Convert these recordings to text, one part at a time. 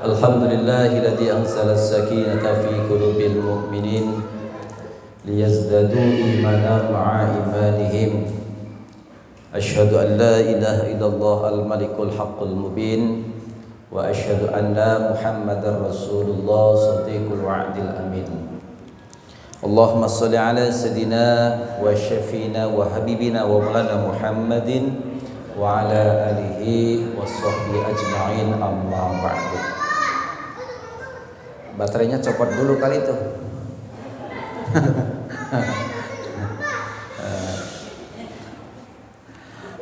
Alhamdulillahilladzi anzala as-sakinata fi qulubil mu'minin liyazdadu imanan ma'a imanihim. Asyhadu an la ilaha illallah al-malikul haqqul mubin wa asyhadu anna Muhammadar Rasulullah shadiqul wa'dil amin. Allahumma shalli ala sayyidina wa syafiina wa habibina wa maulana Muhammadin wa ala alihi wa sahbihi ajma'in, amma ba'du. Baterainya copot dulu kali itu.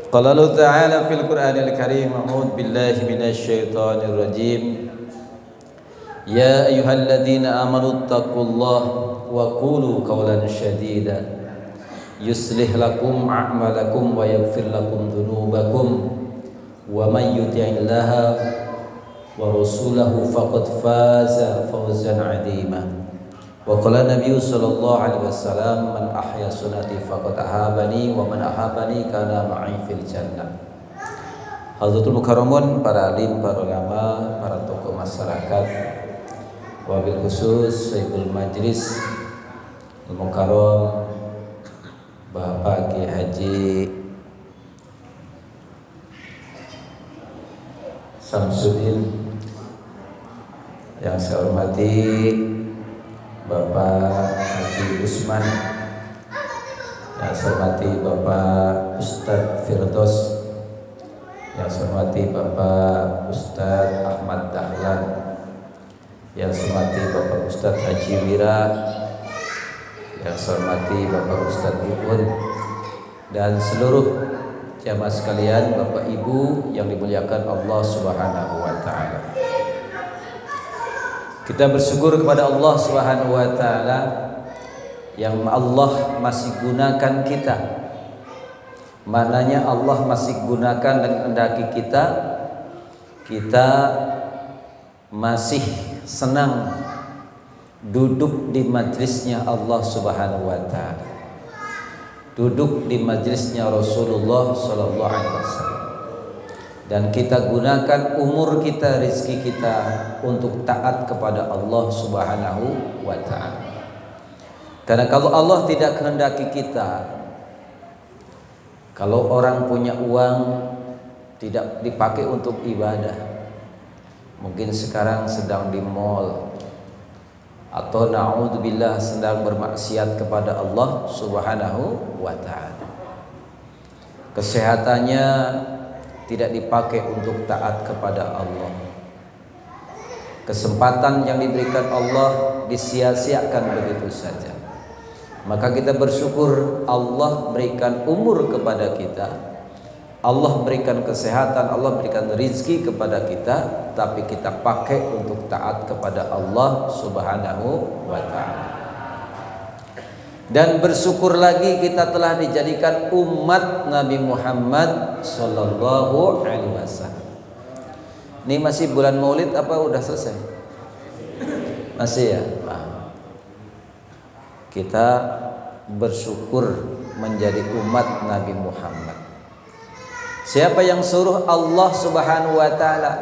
Qala Allah Ta'ala fil Qur'anil Karim, a'udzu billahi minasy syaithanir rajim. Ya ayyuhalladzina amanu taqullaha wa qulu qawlan shadida yuslih lakum a'malakum wa yaghfir lakum dhunubakum wa may yuti'illaha wa rasulahu faqad faza fawzan 'azima. Wa qala Nabi sallallahu alaihi wasallam, man ahya sunnati faqad ahabani wa man ahabani kana ma'i fil jannah. Hadratul mukarramun, para alim, para ulama, para tokoh masyarakat, wabil khusus Sayyidul Majlis Al-Mukarram Bapak Ki Haji Samsudin, yang saya hormati Bapak Haji Usman, yang saya hormati Bapak Ustadz Firdaus, yang saya hormati Bapak Ustadz Ahmad Dahlan, yang saya hormati Bapak Ustadz Haji Wira, yang saya hormati Bapak Ustadz Ibun, dan seluruh jamaah sekalian, Bapak Ibu yang dimuliakan Allah Subhanahu wa Ta'ala. Kita bersyukur kepada Allah Subhanahu wa Ta'ala yang Allah masih gunakan kita. Maknanya Allah masih gunakan dan kehendaki kita masih senang duduk di majlisnya Allah Subhanahu wa Ta'ala, duduk di majlisnya Rasulullah sallallahu alaihi wasallam, dan kita gunakan umur kita, rezeki kita untuk taat kepada Allah Subhanahu wa Ta'ala. Karena kalau Allah tidak kehendaki kita, kalau orang punya uang tidak dipakai untuk ibadah, mungkin sekarang sedang di mall, atau na'udzubillah sedang bermaksiat kepada Allah Subhanahu wa Ta'ala. Kesehatannya tidak dipakai untuk taat kepada Allah. Kesempatan yang diberikan Allah disia-siakan begitu saja. Maka kita bersyukur Allah berikan umur kepada kita, Allah berikan kesehatan, Allah berikan rezeki kepada kita, tapi kita pakai untuk taat kepada Allah Subhanahu wa Ta'ala. Dan bersyukur lagi kita telah dijadikan umat Nabi Muhammad sallallahu alaihi wasallam. Ini masih bulan Maulid apa udah selesai? Masih ya? Kita bersyukur menjadi umat Nabi Muhammad. Siapa yang suruh? Allah Subhanahu wa Ta'ala.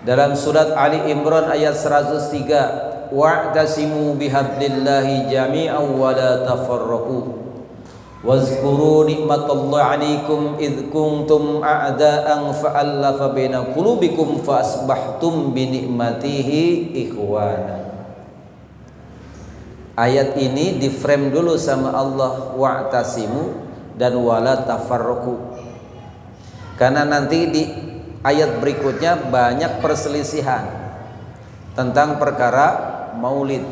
Dalam surat Ali Imran ayat 103, wa'tasimu bihablillahi jami'an wa la tafarraqu wazkuru ni'matallahi 'alaikum id kuntum a'da'an fa'alafa baina qulubikum fa asbahtum bi ni'matihi ikhwana. Ayat ini di frame dulu sama Allah, wa'tasimu dan wala tafarraqu, karena nanti di ayat berikutnya banyak perselisihan tentang perkara maulid.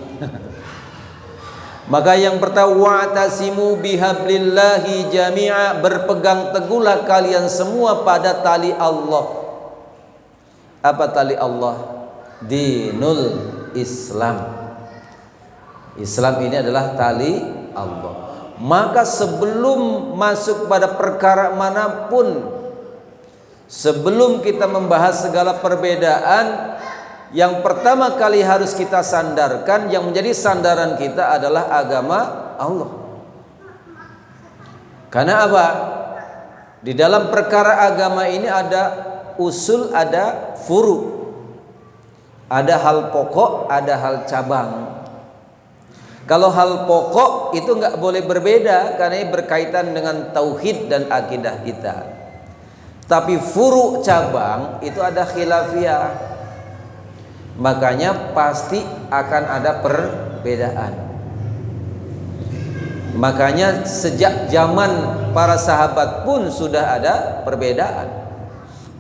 Maka yang pertama, wa'tasimu bihablillahi jami'a, berpegang teguhlah kalian semua pada tali Allah. Apa tali Allah? Dinul Islam. Islam ini adalah tali Allah. Maka sebelum masuk pada perkara manapun, sebelum kita membahas segala perbedaan, yang pertama kali harus kita sandarkan, yang menjadi sandaran kita adalah agama Allah. Karena apa? Di dalam perkara agama ini ada usul, ada furu. Ada hal pokok, ada hal cabang. Kalau hal pokok itu nggak boleh berbeda karena ini berkaitan dengan tauhid dan akidah kita. Tapi furu cabang itu ada khilafiyah. Makanya pasti akan ada perbedaan. Makanya sejak zaman para sahabat pun sudah ada perbedaan.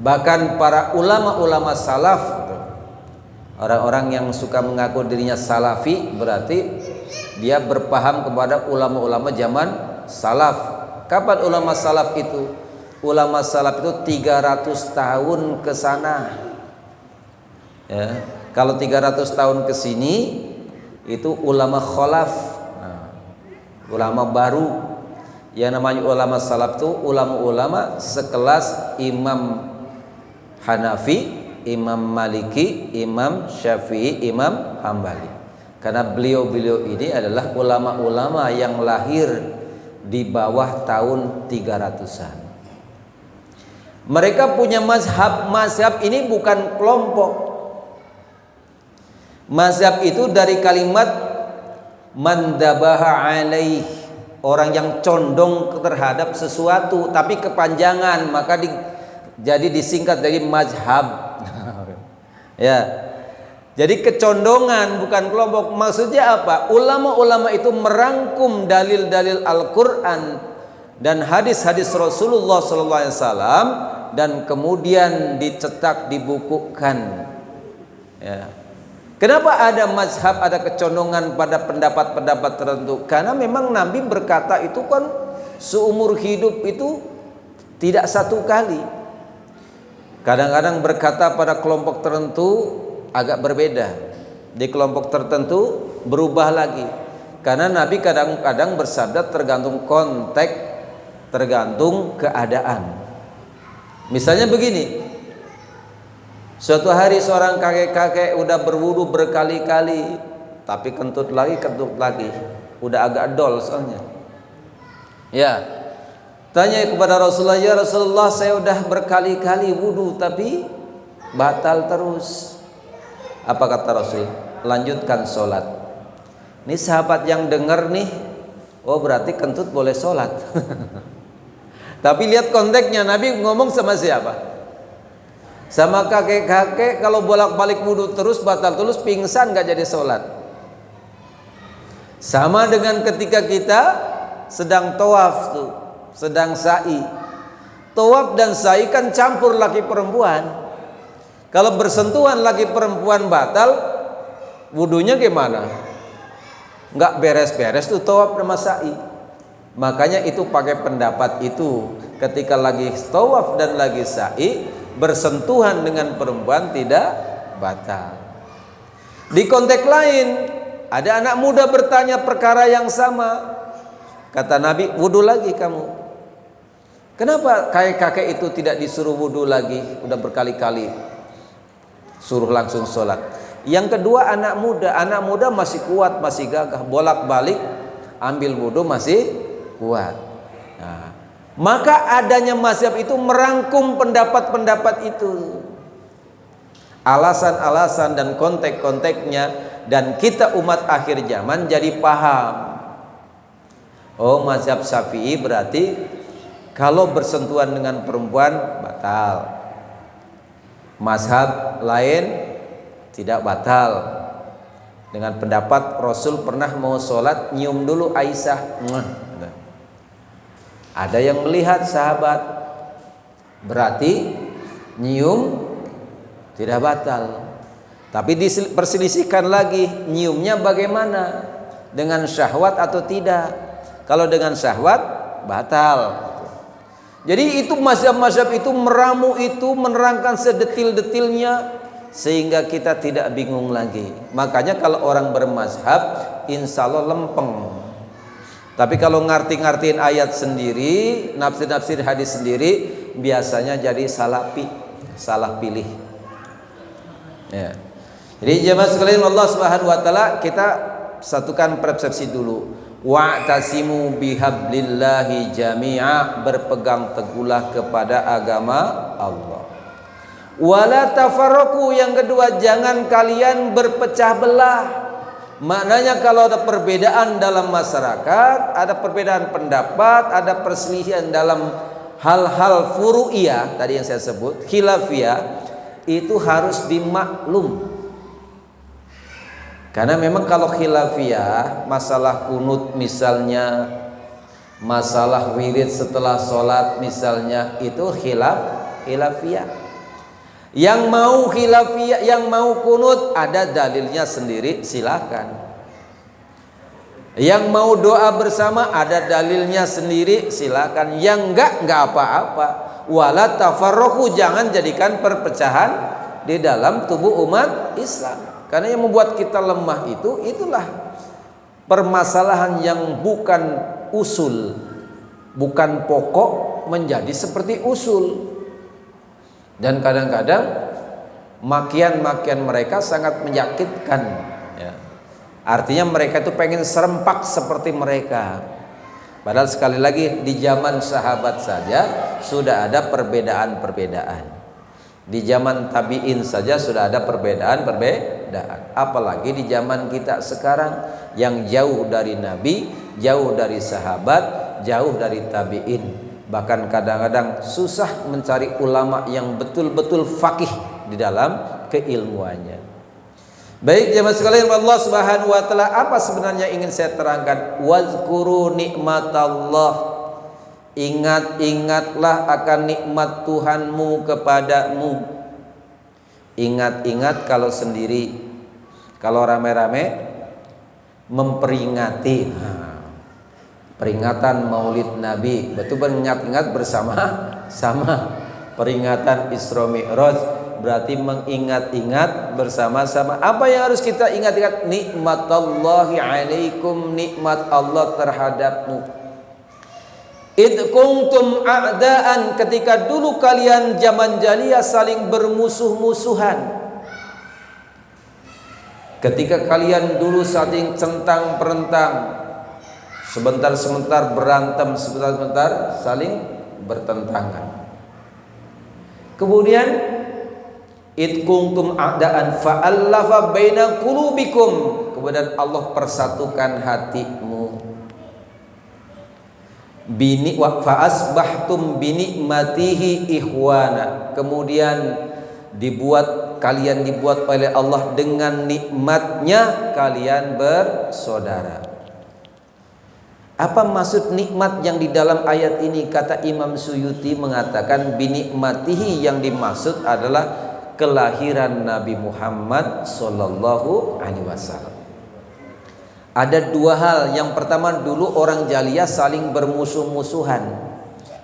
Bahkan para ulama-ulama salaf, orang-orang yang suka mengaku dirinya salafi, berarti dia berpaham kepada ulama-ulama zaman salaf. Kapan ulama salaf itu? Ulama salaf itu 300 tahun ke sana. Ya, kalau 300 tahun ke sini itu ulama khalaf. Nah, ulama baru. Yang namanya ulama salaf itu ulama-ulama sekelas Imam Hanafi, Imam Maliki, Imam Syafi'i, Imam Hambali. Karena beliau-beliau ini adalah ulama-ulama yang lahir di bawah tahun 300-an. Mereka punya mazhab. Mazhab ini bukan kelompok. Mazhab itu dari kalimat mandabaha alaih, orang yang condong terhadap sesuatu tapi kepanjangan, maka jadi disingkat dari mazhab. Ya. Jadi kecondongan bukan kelompok. Maksudnya apa? Ulama-ulama itu merangkum dalil-dalil Al-Qur'an dan hadis-hadis Rasulullah SAW dan kemudian dicetak, dibukukan. Ya. Kenapa ada mazhab, ada kecondongan pada pendapat-pendapat tertentu? Karena memang Nabi berkata itu kan seumur hidup itu tidak satu kali. Kadang-kadang berkata pada kelompok tertentu agak berbeda, di kelompok tertentu berubah lagi. Karena Nabi kadang-kadang bersabda tergantung konteks, tergantung keadaan. Misalnya begini, suatu hari seorang kakek-kakek udah berwudu berkali-kali, tapi kentut lagi, udah agak dol soalnya. Ya. Tanya kepada Rasulullah, ya Rasulullah, saya udah berkali-kali wudu tapi batal terus. Apa kata Rasul? Lanjutkan sholat. Ini sahabat yang dengar nih, oh berarti kentut boleh sholat. Tapi lihat konteksnya, Nabi ngomong sama siapa? Sama kakek-kakek. Kalau bolak-balik wudu terus batal terus, pingsan gak jadi sholat. Sama dengan ketika kita sedang tawaf tuh, sedang sa'i. Tawaf dan sa'i kan campur laki perempuan. Kalau bersentuhan laki perempuan batal, wudunya gimana? Nggak beres-beres tuh tawaf sama sa'i. Makanya itu pakai pendapat itu, ketika lagi tawaf dan lagi sa'i, bersentuhan dengan perempuan tidak batal. Di konteks lain, ada anak muda bertanya perkara yang sama. Kata Nabi, wudu lagi kamu. Kenapa kakek-kakek itu tidak disuruh wudu lagi? Udah berkali-kali suruh langsung sholat. Yang kedua anak muda masih kuat, masih gagah, bolak-balik ambil wudu masih kuat. Nah, maka adanya mazhab itu merangkum pendapat-pendapat itu, alasan-alasan dan konteks-konteksnya, dan kita umat akhir zaman jadi paham. Oh, mazhab Syafi'i berarti kalau bersentuhan dengan perempuan batal. Mazhab lain tidak batal. Dengan pendapat Rasul pernah mau sholat nyium dulu Aisyah. Ada yang melihat sahabat, berarti nyium tidak batal. Tapi diperselisihkan lagi, nyiumnya bagaimana? Dengan syahwat atau tidak? Kalau dengan syahwat batal. Jadi itu mazhab-mazhab itu meramu itu, menerangkan sedetil-detilnya sehingga kita tidak bingung lagi. Makanya kalau orang bermazhab insya Allah lempeng. Tapi kalau ngerti-ngertiin ayat sendiri, nafsir-nafsir hadis sendiri, biasanya jadi salah pilih. Ya. Jadi jemaah sekalian Allah Subhanahu wa taala, kita satukan persepsi dulu. Wa'tasimu bihablillahi jami'a, berpegang teguhlah kepada agama Allah. Wala tafarraqu, yang kedua jangan kalian berpecah belah. Maknanya kalau ada perbedaan dalam masyarakat, ada perbedaan pendapat, ada perselisihan dalam hal-hal furu'iyah tadi yang saya sebut, khilafiyah, itu harus dimaklum. Karena memang kalau khilafiyah, masalah kunut misalnya, masalah wirid setelah sholat misalnya, itu khilafiyah. Yang mau khilafiyah, yang mau kunut, ada dalilnya sendiri, silakan. Yang mau doa bersama, ada dalilnya sendiri, silakan. Yang enggak apa-apa. Wala tafarraqu, jangan jadikan perpecahan di dalam tubuh umat Islam. Karena yang membuat kita lemah itulah permasalahan yang bukan usul, bukan pokok, menjadi seperti usul. Dan kadang-kadang makian-makian mereka sangat menyakitkan, ya. Artinya mereka itu pengen serempak seperti mereka. Padahal sekali lagi di zaman sahabat saja sudah ada perbedaan-perbedaan. Di zaman tabi'in saja sudah ada perbedaan-perbedaan. Apalagi di zaman kita sekarang yang jauh dari Nabi, jauh dari sahabat, jauh dari tabi'in. Bahkan kadang-kadang susah mencari ulama yang betul-betul faqih di dalam keilmuannya. Baik jemaah sekalian, Allah Subhanahu wa taala, apa sebenarnya ingin saya terangkan? Wazkuru nikmatallah. Ingat-ingatlah akan nikmat Tuhanmu kepadamu. Ingat-ingat kalau sendiri, kalau rame-rame memperingati. Peringatan Maulid Nabi, betul mengingat-ingat bersama-sama. Peringatan Isra Mi'raj berarti mengingat-ingat bersama-sama. Apa yang harus kita ingat-ingat? Nikmatallahi alaikum, nikmat Allah terhadapmu. Id kuntum a'daan, ketika dulu kalian zaman jahiliyah saling bermusuh-musuhan. Ketika kalian dulu saling centang-perentang, sebentar-sebentar berantem, sebentar-sebentar saling bertentangan. Kemudian id kuntum a'daan fa'allafa baina qulubikum, kemudian Allah persatukan hatimu. Bini wa fa'asbahtum binikmatihi ikhwana, kemudian kalian dibuat oleh Allah dengan nikmatnya kalian bersaudara. Apa maksud nikmat yang di dalam ayat ini? Kata Imam Suyuti mengatakan binikmatihi yang dimaksud adalah kelahiran Nabi Muhammad sallallahu alaihi wasallam. Ada dua hal. Yang pertama, dulu orang jahiliyah saling bermusuh-musuhan.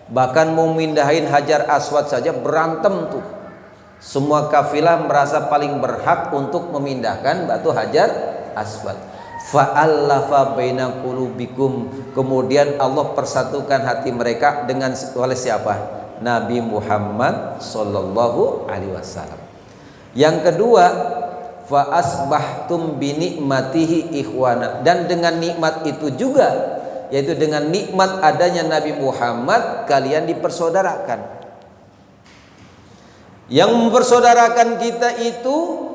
Bahkan mau mindahin Hajar Aswad saja berantem tuh. Semua kafilah merasa paling berhak untuk memindahkan batu Hajar Aswad. Fa'allafa baina qulubikum, kemudian Allah persatukan hati mereka dengan oleh siapa? Nabi Muhammad sallallahu alaihi wasallam. Yang kedua, fa asbahtum bi nikmatihi ikhwana, dan dengan nikmat itu juga, yaitu dengan nikmat adanya Nabi Muhammad, kalian dipersaudarakan. Yang mempersaudarakan kita itu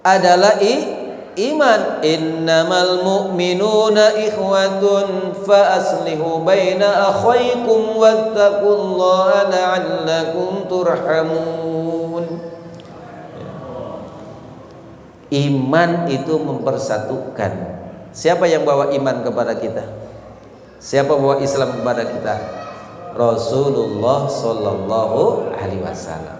adalah iman. Innamal mu'minuna ikhwatun fa aslihu baina akhaykum wattaqullaha la'allakum turhamun. Iman itu mempersatukan. Siapa yang bawa iman kepada kita? Siapa bawa Islam kepada kita? Rasulullah sallallahu alaihi wasallam.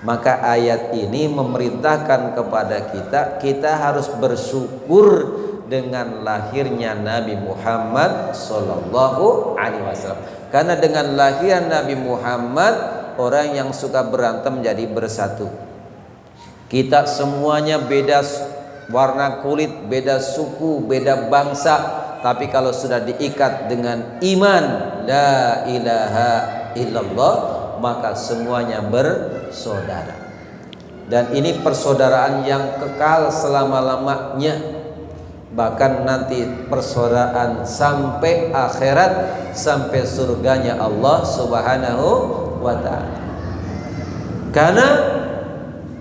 Maka ayat ini memerintahkan kepada kita harus bersyukur dengan lahirnya Nabi Muhammad sallallahu alaihi wasallam. Karena dengan lahirnya Nabi Muhammad, orang yang suka berantem jadi bersatu. Kita semuanya beda warna kulit, beda suku, beda bangsa, tapi kalau sudah diikat dengan iman la ilaha illallah, maka semuanya bersaudara. Dan ini persaudaraan yang kekal selama-lamanya. Bahkan nanti persaudaraan sampai akhirat, sampai surganya Allah Subhanahu wa ta'ala. Karena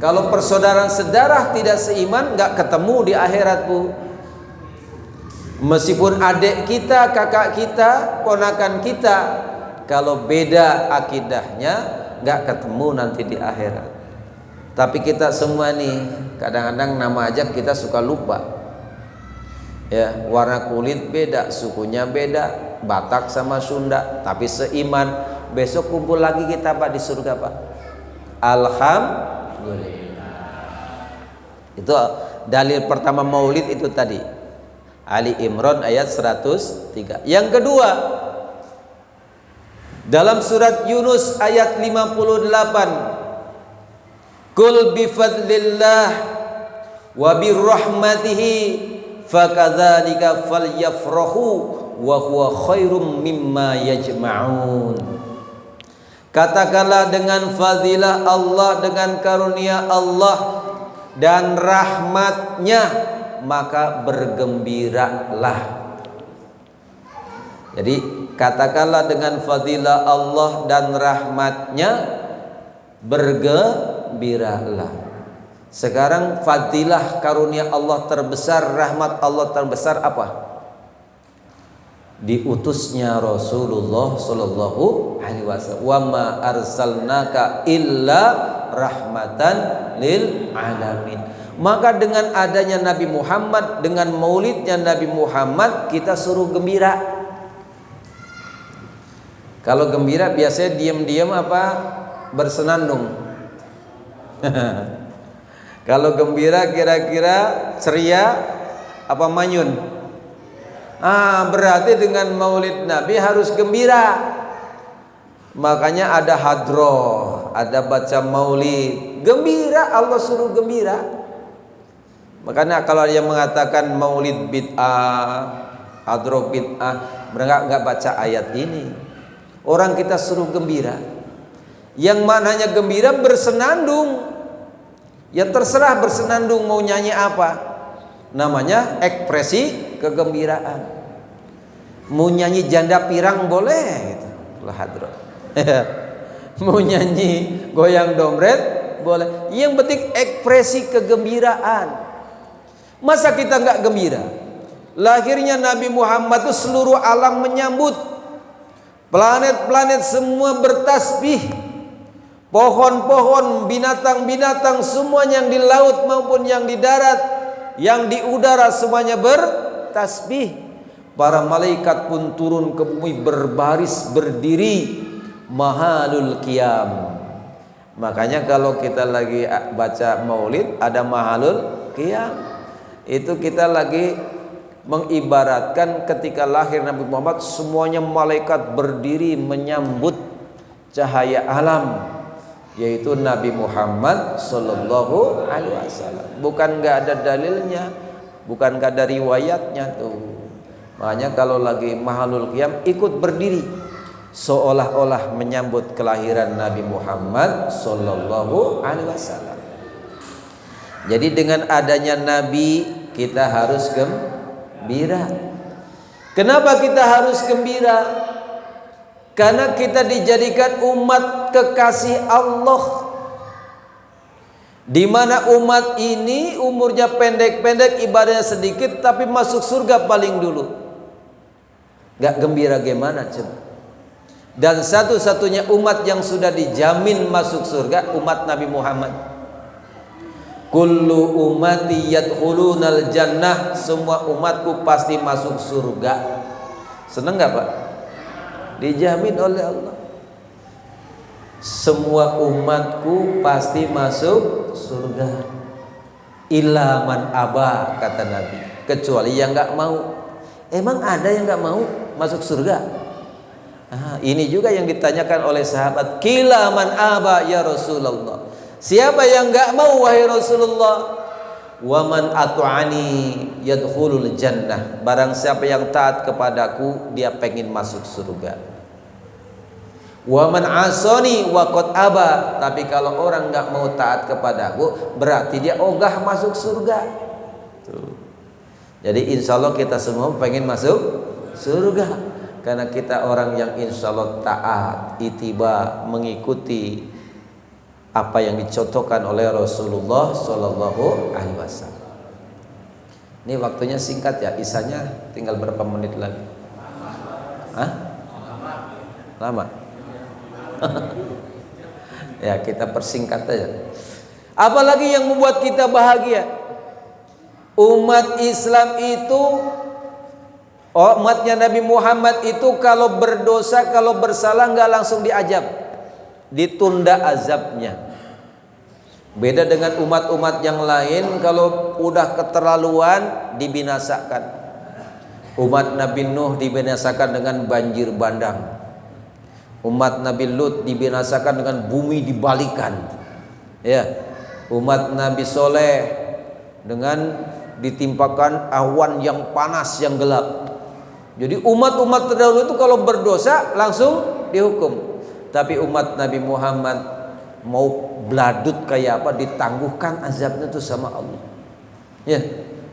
Kalau persaudaraan sedarah tidak seiman, nggak ketemu di akhirat, Bu. Meskipun adik kita, kakak kita, ponakan kita, kalau beda akidahnya, nggak ketemu nanti di akhirat. Tapi kita semua nih, kadang-kadang nama aja kita suka lupa. Ya, warna kulit beda, sukunya beda, Batak sama Sunda, tapi seiman. Besok kumpul lagi kita, Pak, di surga, Pak. Alhamdulillah. Itu dalil pertama Maulid itu tadi. Ali Imran ayat 103. Yang kedua, dalam surat Yunus ayat 58. Qul bifadlillah wa birrahmatihi fakadzalika falyafrahu wa huwa khairum mimma yajma'un. Katakanlah dengan fadilah Allah, dengan karunia Allah dan rahmatnya, maka bergembiralah. Jadi katakanlah dengan fadilah Allah dan rahmatnya, bergembiralah. Sekarang fadilah karunia Allah terbesar, rahmat Allah terbesar apa? Diutusnya Rasulullah sallallahu alaihi wasallam. Wa ma arsalnaka illa rahmatan lil alamin. Maka dengan adanya Nabi Muhammad, dengan maulidnya Nabi Muhammad, kita suruh gembira. Kalau gembira biasanya diam-diam apa? Bersenandung. Kalau gembira kira-kira ceria apa manyun? Berarti dengan maulid Nabi harus gembira. Makanya ada hadroh, ada baca maulid, gembira, Allah suruh gembira. Makanya kalau yang mengatakan maulid bid'ah, hadroh bid'ah, mereka nggak baca ayat ini. Orang kita suruh gembira. Yang mananya gembira bersenandung. Ya terserah bersenandung mau nyanyi apa. Namanya ekspresi kegembiraan. Mau nyanyi janda pirang boleh gitu. Hadroh. Mau nyanyi goyang dompet boleh. Yang penting ekspresi kegembiraan. Masa kita nggak gembira? Lahirnya Nabi Muhammad itu seluruh alam menyambut. Planet-planet semua bertasbih. Pohon-pohon, binatang-binatang, semuanya yang di laut maupun yang di darat, yang di udara, semuanya bertasbih. Para malaikat pun turun ke bumi berbaris berdiri, mahalul qiyam. Makanya kalau kita lagi baca maulid ada mahalul qiyam. Itu kita lagi mengibaratkan ketika lahir Nabi Muhammad, semuanya malaikat berdiri menyambut cahaya alam, yaitu Nabi Muhammad sallallahu alaihi wasallam. Bukan nggak ada dalilnya, bukan nggak ada riwayatnya tuh. Makanya kalau lagi mahalul qiyam ikut berdiri seolah-olah menyambut kelahiran Nabi Muhammad sallallahu alaihi wasallam. Jadi dengan adanya Nabi kita harus gembira. Kenapa kita harus gembira? Karena kita dijadikan umat kekasih Allah, di mana umat ini umurnya pendek-pendek, ibadahnya sedikit, tapi masuk surga paling dulu. Gak gembira gimana coba? Dan satu-satunya umat yang sudah dijamin masuk surga umat Nabi Muhammad. Kullu ummati yadkhulunal jannah, semua umatku pasti masuk surga. Seneng gak Pak? Dijamin oleh Allah. Semua umatku pasti masuk surga. Illa man aba, kata Nabi, kecuali yang nggak mau. Emang ada yang nggak mau masuk surga? Ini juga yang ditanyakan oleh sahabat. Qila man aba ya Rasulullah. Siapa yang nggak mau wahai Rasulullah? Wa man atu'ani yadkhulul jannah. Barang siapa yang taat kepadaku, dia pengen masuk surga. Wa man asani wa qad aba. Tapi kalau orang nggak mau taat kepadaku, berarti dia ogah masuk surga. Tuh. Jadi insya Allah kita semua pengen masuk surga, karena kita orang yang insya Allah taat, itiba, mengikuti apa yang dicontohkan oleh Rasulullah Shallallahu Alaihi Wasallam. Ini waktunya singkat ya, isanya tinggal berapa menit lagi? Hah? Lama? Ya kita persingkat aja. Apalagi yang membuat kita bahagia? Umat Islam itu, umatnya Nabi Muhammad itu kalau berdosa, kalau bersalah nggak langsung diazab, ditunda azabnya. Beda dengan umat-umat yang lain, kalau udah keterlaluan dibinasakan. Umat Nabi Nuh dibinasakan dengan banjir bandang. Umat Nabi Lut dibinasakan dengan bumi dibalikan. Ya, umat Nabi Soleh dengan ditimpakan awan yang panas yang gelap. Jadi umat-umat terdahulu itu kalau berdosa langsung dihukum. Tapi umat Nabi Muhammad mau beladut kayak apa ditangguhkan azabnya itu sama Allah. Ya,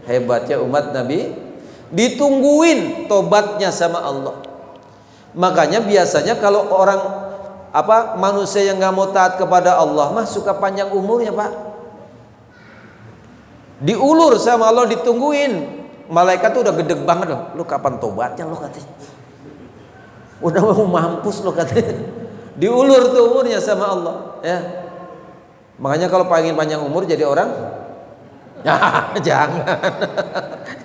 hebatnya umat Nabi, ditungguin tobatnya sama Allah. Makanya biasanya kalau orang manusia yang nggak mau taat kepada Allah mah suka panjang umurnya, Pak. Diulur sama Allah, ditungguin. Malaikat tuh udah gedeg banget loh. Lu kapan tobatnya lu katanya? Udah mau mampus lu katanya. Diulur tuh umurnya sama Allah, ya. Makanya kalau pengen panjang umur jadi orang, ya jangan,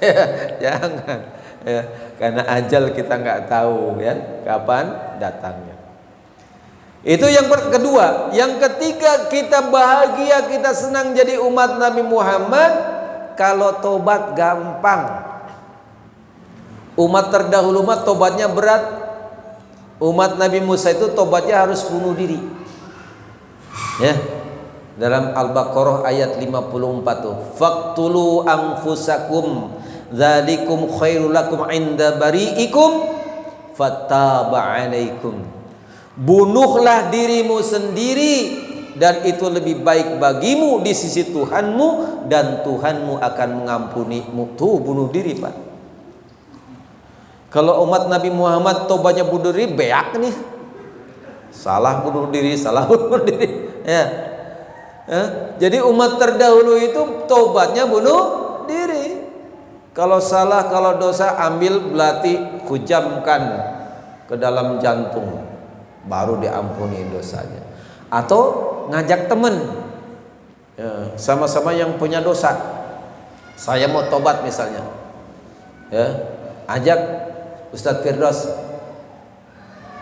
ya, jangan, ya, karena ajal kita nggak tahu ya kapan datangnya. Itu yang kedua. Yang ketiga, kita bahagia, kita senang jadi umat Nabi Muhammad kalau tobat gampang. Umat terdahulu mah tobatnya berat. Umat Nabi Musa itu tobatnya harus bunuh diri. Ya. Dalam Al-Baqarah ayat 54 tuh, faqtulu anfusakum dzalikum khairul lakum inda bari'ikum fattaba 'alaikum. Bunuhlah dirimu sendiri dan itu lebih baik bagimu di sisi Tuhanmu dan Tuhanmu akan mengampunimu. Tuh bunuh diri, Pak. Kalau umat Nabi Muhammad tobatnya bunuh diri, beak nih. Salah bunuh diri, salah bunuh diri. Ya. Jadi umat terdahulu itu tobatnya bunuh diri. Kalau salah, kalau dosa, ambil belati, hujamkan ke dalam jantung, baru diampuni dosanya. Atau ngajak temen, ya, sama-sama yang punya dosa. Saya mau tobat misalnya, ya, ajak Ustadz Firdaus,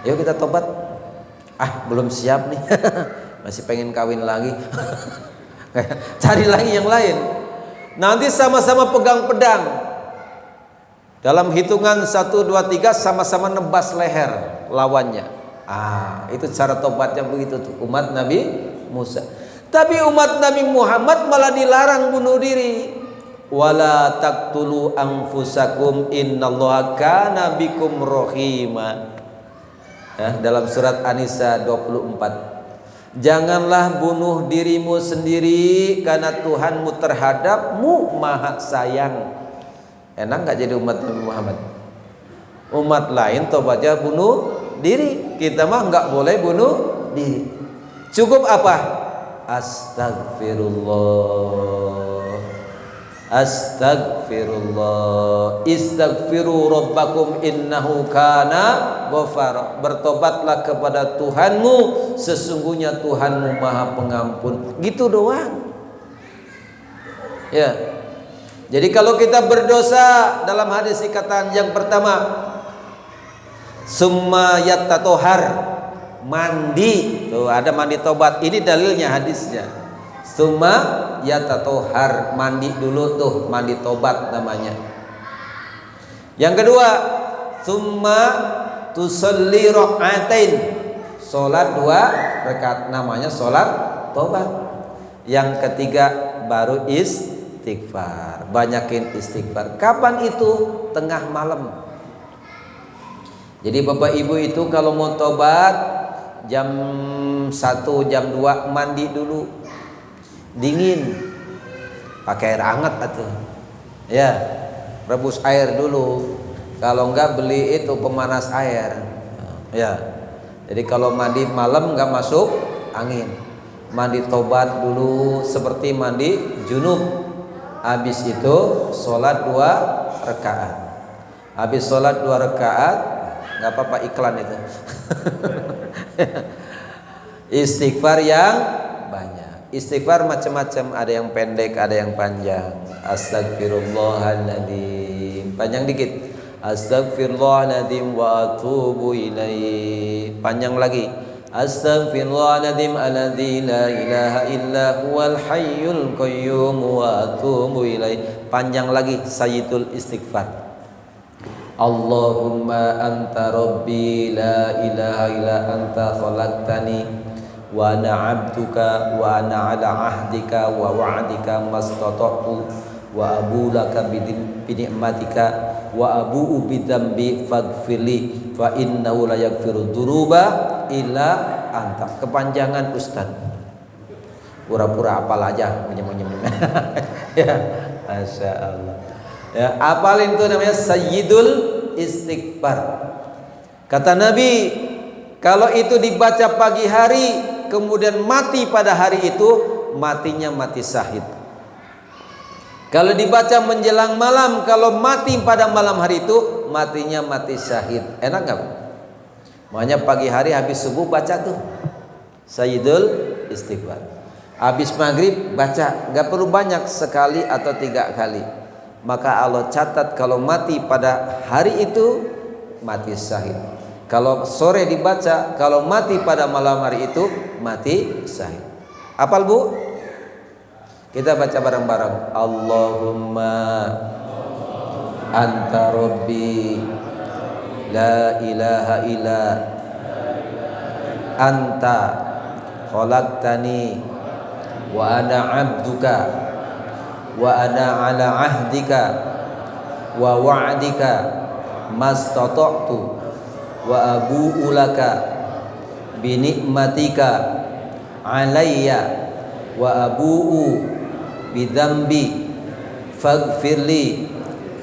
yuk kita tobat. Belum siap nih. Masih pengen kawin lagi. Cari lagi yang lain. Nanti sama-sama pegang pedang. Dalam hitungan 1, 2, 3 sama-sama nebas leher lawannya. Itu cara tobatnya begitu tuh umat Nabi Musa. Tapi umat Nabi Muhammad malah dilarang bunuh diri. Wala taqtulu anfusakum innallaha kana bikum rahima. Dalam surat An-Nisa 24. Janganlah bunuh dirimu sendiri karena Tuhanmu terhadapmu maha sayang. Enak nggak jadi umat Nabi Muhammad? Umat lain tobatnya bunuh diri, kita mah nggak boleh bunuh diri. Cukup apa? Astagfirullah, astagfirullah, istaghfiru rabbakum innahu kana ghafara. Bertobatlah kepada Tuhanmu, sesungguhnya Tuhanmu maha pengampun. Gitu doang. Ya. Jadi kalau kita berdosa, dalam hadis dikatakan yang pertama, summa yattatohar, mandi. Tuh ada mandi tobat. Ini dalilnya hadisnya. Summa yattatohar, mandi dulu tuh, mandi tobat namanya. Yang kedua, summa tusalli rak'atain, salat 2 rakaat, namanya salat tobat. Yang ketiga baru istighfar, banyakin istighfar. Kapan itu? Tengah malam. Jadi Bapak Ibu itu kalau mau tobat jam 1, jam 2 mandi dulu. Dingin. Pakai air hangat atuh. Ya, rebus air dulu. Kalau enggak beli itu pemanas air. Ya. Jadi kalau mandi malam enggak masuk angin. mandi tobat dulu seperti mandi junub. Habis itu sholat 2 rakaat. Habis sholat 2 rakaat, nggak apa-apa iklan itu. Istighfar yang banyak. Istighfar macam-macam, ada yang pendek, ada yang panjang. Astagfirullahaladzim, panjang dikit. Astagfirullahaladzim wa atubu ilaih, panjang lagi. Astagfirullahaladzim alladzi la ilaha illa huwal hayyul qayyum wa atubu ilaih, panjang lagi. Sayyidul istighfar. Allahumma anta rabbi la ilaha illa anta khalaqtani wa ana 'abduka wa ana 'ala 'ahdika wa wa'dika mastata'tu wa abu laka bi ni'matika wa abu'u bi dzambi faghfirli fa innahu la yaghfiru dzunuba illa anta. Kepanjangan Ustaz, pura-pura hafal aja. Ya, Masya Allah. Ya, apalin itu namanya Sayyidul Istighfar. Kata Nabi, kalau itu dibaca pagi hari kemudian mati pada hari itu, matinya mati syahid. Kalau dibaca menjelang malam, kalau mati pada malam hari itu, matinya mati syahid. Enak nggak? Makanya pagi hari habis subuh baca tuh Sayyidul Istighfar. Habis maghrib baca, nggak perlu banyak, sekali atau 3 kali. Maka Allah catat kalau mati pada hari itu mati syahid. Kalau sore dibaca, kalau mati pada malam hari itu mati syahid. Apal Bu? Kita baca bareng-bareng. Allahumma anta rabbi la ilaha illa anta khalaqtani wa ana 'abduka wa ana 'ala 'ahdika wa wa'dika mastata'tu wa abu'u laka bi ni'matika 'alayya wa abu'u bi dzambi faghfirli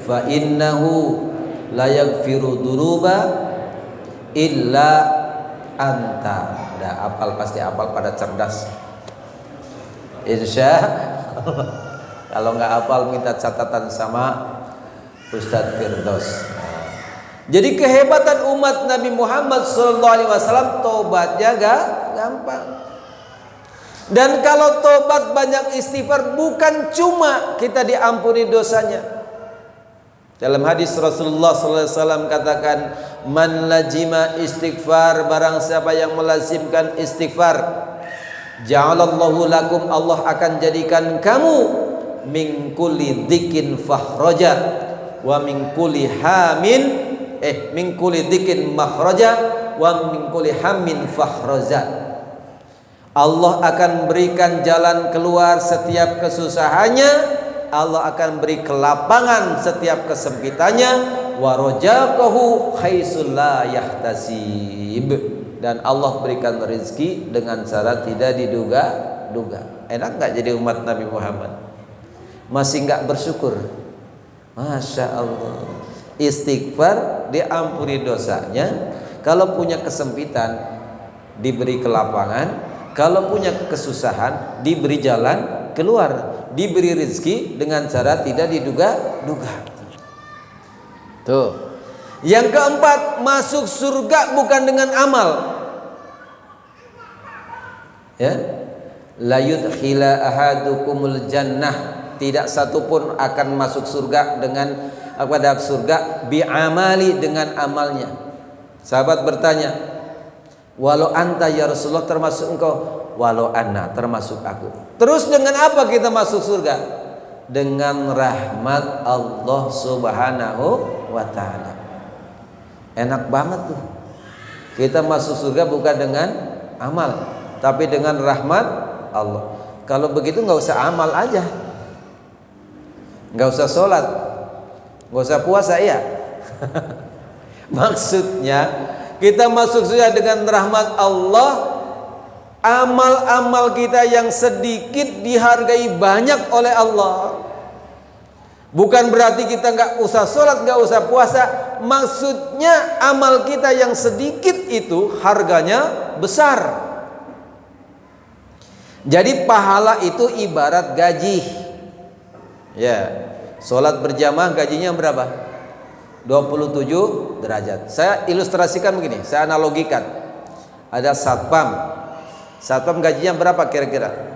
fa innahu la yaghfiru dzunuba illa anta. Udah apal, pasti apal, pada cerdas. Insya Allah. Kalau nggak hafal minta catatan sama Ustadz Firdaus. Jadi kehebatan umat Nabi Muhammad SAW, tobatnya gak gampang. Dan kalau tobat banyak istighfar, bukan cuma kita diampuni dosanya. Dalam hadis Rasulullah SAW katakan, man lajima istighfar, barang siapa yang melazimkan istighfar, ja'alallahu lakum, Allah akan jadikan kamu min kulli dzikin fakhraja wa min kulli min kulli dzikin makhraja wa min kulli hammin fakhraja. Allah akan berikan jalan keluar setiap kesusahannya, Allah akan beri kelapangan setiap kesempitannya, wa rajaqahu haitsu la yahtasib, dan Allah berikan rezeki dengan cara tidak diduga-duga. Enak enggak jadi umat Nabi Muhammad? Masih nggak bersyukur? Masya Allah. Istighfar diampuni dosanya, kalau punya kesempitan diberi kelapangan, kalau punya kesusahan diberi jalan keluar, diberi rezeki dengan cara tidak diduga-duga. Tuh. Yang keempat, masuk surga bukan dengan amal. Ya. La yudkhila ahadukumul jannah, tidak satupun akan masuk surga dengan kepada surga bi'amali, dengan amalnya. Sahabat bertanya, walau anta ya Rasulullah, termasuk engkau? Walau anna, termasuk aku. Terus dengan apa kita masuk surga? Dengan rahmat Allah Subhanahu wa ta'ala. Enak banget tuh. Kita masuk surga bukan dengan amal, tapi dengan rahmat Allah. Kalau begitu nggak usah amal aja, nggak usah sholat, nggak usah puasa ya. Maksudnya kita masuk surga dengan rahmat Allah. Amal-amal kita yang sedikit dihargai banyak oleh Allah. Bukan berarti kita nggak usah sholat, nggak usah puasa. Maksudnya amal kita yang sedikit itu harganya besar. Jadi pahala itu ibarat gaji. Ya, sholat berjamaah gajinya berapa? 27 derajat. Saya ilustrasikan begini, saya analogikan. Ada satpam. Satpam gajinya berapa kira-kira?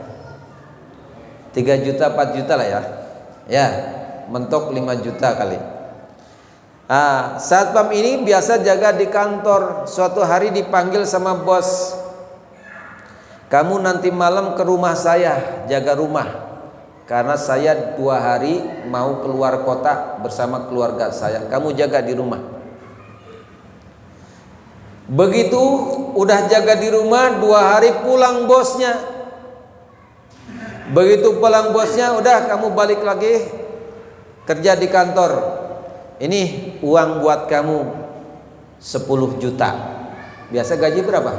3 juta, 4 juta lah ya. Ya, mentok 5 juta kali. Satpam ini biasa jaga di kantor. Suatu hari dipanggil sama bos, kamu nanti malam ke rumah saya, jaga rumah, karena saya 2 hari mau keluar kota bersama keluarga saya. Kamu jaga di rumah. Begitu udah jaga di rumah 2 hari, pulang bosnya. Begitu pulang bosnya, udah kamu balik lagi kerja di kantor. Ini uang buat kamu 10 juta. Biasa gaji berapa?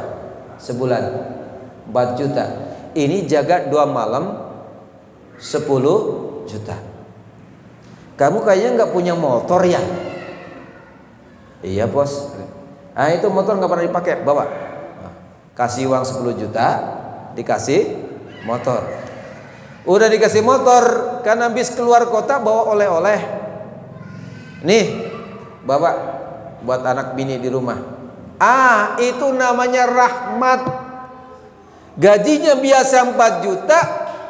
Sebulan 4 juta. Ini jaga 2 malam 10 juta. Kamu kayaknya nggak punya motor ya? Iya bos. Itu motor nggak pernah dipakai, bawa. Kasih uang 10 juta, dikasih motor. Udah dikasih motor, kan habis keluar kota bawa oleh-oleh. Nih, bawa buat anak bini di rumah. Itu namanya rahmat. Gajinya biasa 4 juta,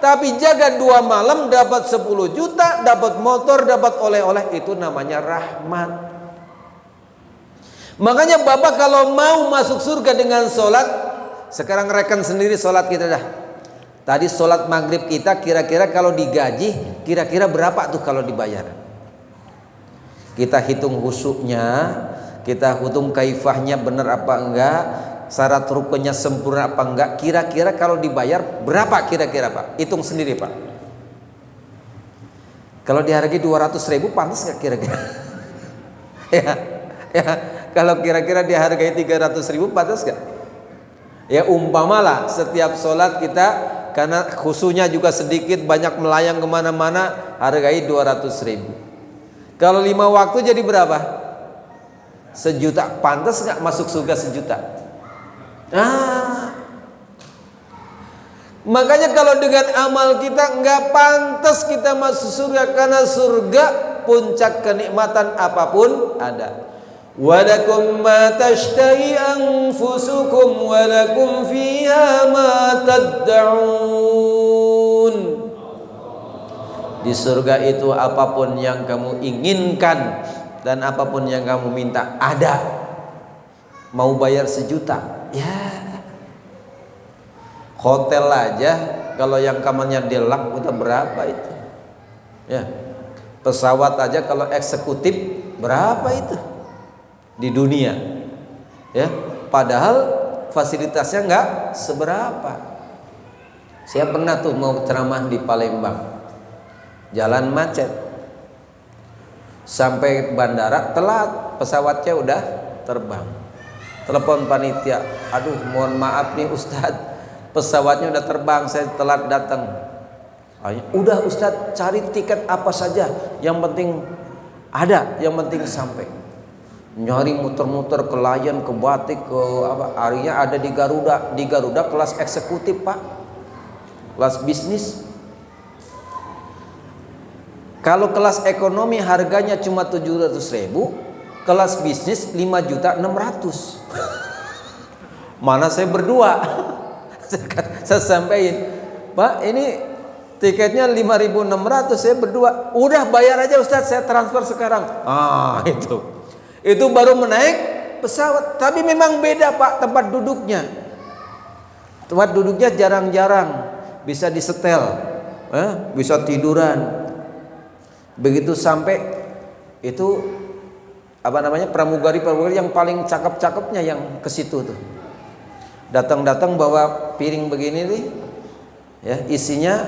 tapi jaga 2 malam dapat 10 juta, dapat motor, dapat oleh-oleh. Itu namanya rahmat. Makanya Bapak kalau mau masuk surga dengan sholat, sekarang rekan sendiri sholat kita dah. Tadi sholat maghrib kita kira-kira kalau digaji, kira-kira berapa tuh kalau dibayar? Kita hitung husuknya, kita hitung kaifahnya benar apa enggak, syarat rukunnya sempurna apa enggak, kira-kira kalau dibayar berapa kira-kira Pak? Hitung sendiri Pak. Kalau dihargai 200.000 pantas nggak kira-kira? ya, kalau kira-kira dihargai 300.000 pantas nggak? Ya umpamalah setiap sholat kita, karena khusunya juga sedikit, banyak melayang kemana-mana, hargai 200.000. Kalau 5 waktu jadi berapa? 1 juta. Pantas nggak masuk surga 1 juta? Makanya kalau dengan amal kita nggak pantas kita masuk surga, karena surga puncak kenikmatan apapun ada. Walakum ma tashtahi anfusukum walakum fiha ma tad'un. Di surga itu apapun yang kamu inginkan dan apapun yang kamu minta ada. Mau bayar 1 juta, ya. Hotel aja kalau yang kamarnya deluxe udah berapa itu? Ya. Pesawat aja kalau eksekutif berapa itu di dunia? Ya. Padahal fasilitasnya nggak seberapa. Saya pernah tuh mau ceramah di Palembang, jalan macet, sampai bandara telat, pesawatnya udah terbang. Telepon panitia, aduh mohon maaf nih Ustadz, pesawatnya udah terbang, saya telat datang. Udah Ustadz, cari tiket apa saja, yang penting ada, yang penting sampai. Nyari muter-muter ke Lion, ke Batik, ke apa, akhirnya ada di Garuda. Di Garuda kelas eksekutif Pak, kelas bisnis. Kalau kelas ekonomi harganya cuma 700.000, kelas bisnis 5.600.000. Mana saya berdua? Saya sampaikan, Pak ini tiketnya 5.600, saya berdua. Udah bayar aja Ustadz, saya transfer sekarang. Itu baru menaik pesawat. Tapi memang beda Pak tempat duduknya. Tempat duduknya jarang-jarang bisa disetel, bisa tiduran. Begitu sampai itu apa namanya, pramugari yang paling cakep-cakepnya yang ke situ tuh. Datang-datang bawa piring begini nih, ya isinya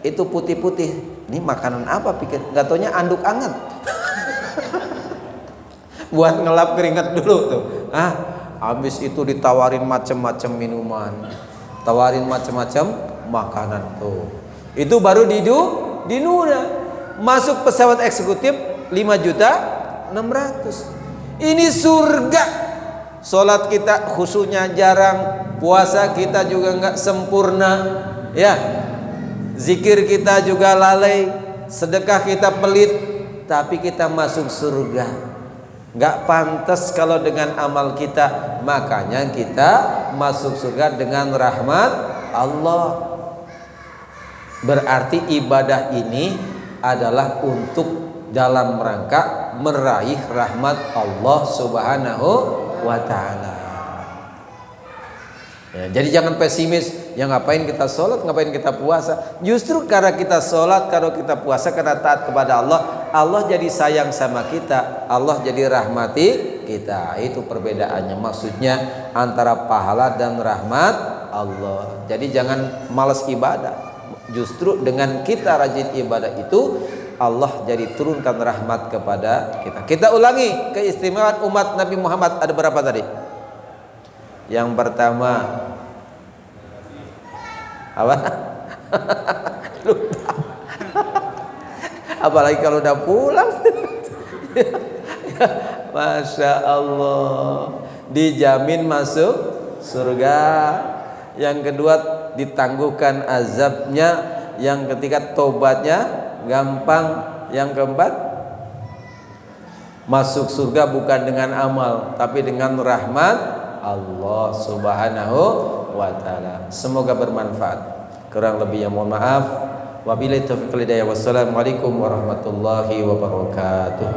itu putih-putih. Ini makanan apa pikir? Nggak taunya anduk anget. Buat ngelap keringat dulu tuh. Habis itu ditawarin macam-macam minuman, tawarin macam-macam makanan tuh. Itu baru di Nura. Masuk pesawat eksekutif 5.600.000. Ini surga. Sholat kita khusyuknya jarang, puasa kita juga nggak sempurna, Ya, zikir kita juga lalai, sedekah kita pelit, tapi kita masuk surga. Gak pantas kalau dengan amal kita. Makanya kita masuk surga dengan rahmat Allah. Berarti ibadah ini adalah untuk dalam rangka meraih rahmat Allah Subhanahu wa ta'ala. Ya, jadi jangan pesimis. Ya ngapain kita sholat, ngapain kita puasa? Justru karena kita sholat, kalau kita puasa, karena taat kepada Allah, Allah jadi sayang sama kita, Allah jadi rahmati kita. Itu perbedaannya. Maksudnya antara pahala dan rahmat Allah. Jadi jangan malas ibadah. Justru dengan kita rajin ibadah itu, Allah jadi turunkan rahmat kepada kita. Kita ulangi keistimewaan umat Nabi Muhammad. Ada berapa tadi? Yang pertama apa? Lupa. Apalagi kalau udah pulang. Masya Allah, dijamin masuk surga. Yang kedua, ditangguhkan azabnya. Yang ketiga, tobatnya gampang. Yang keempat, masuk surga bukan dengan amal, tapi dengan rahmat Allah Subhanahu wa ta'ala. Semoga bermanfaat. Kurang lebihnya mohon maaf. Wabillahi taufiq wal hidayah. Wassalamualaikum warahmatullahi wabarakatuh.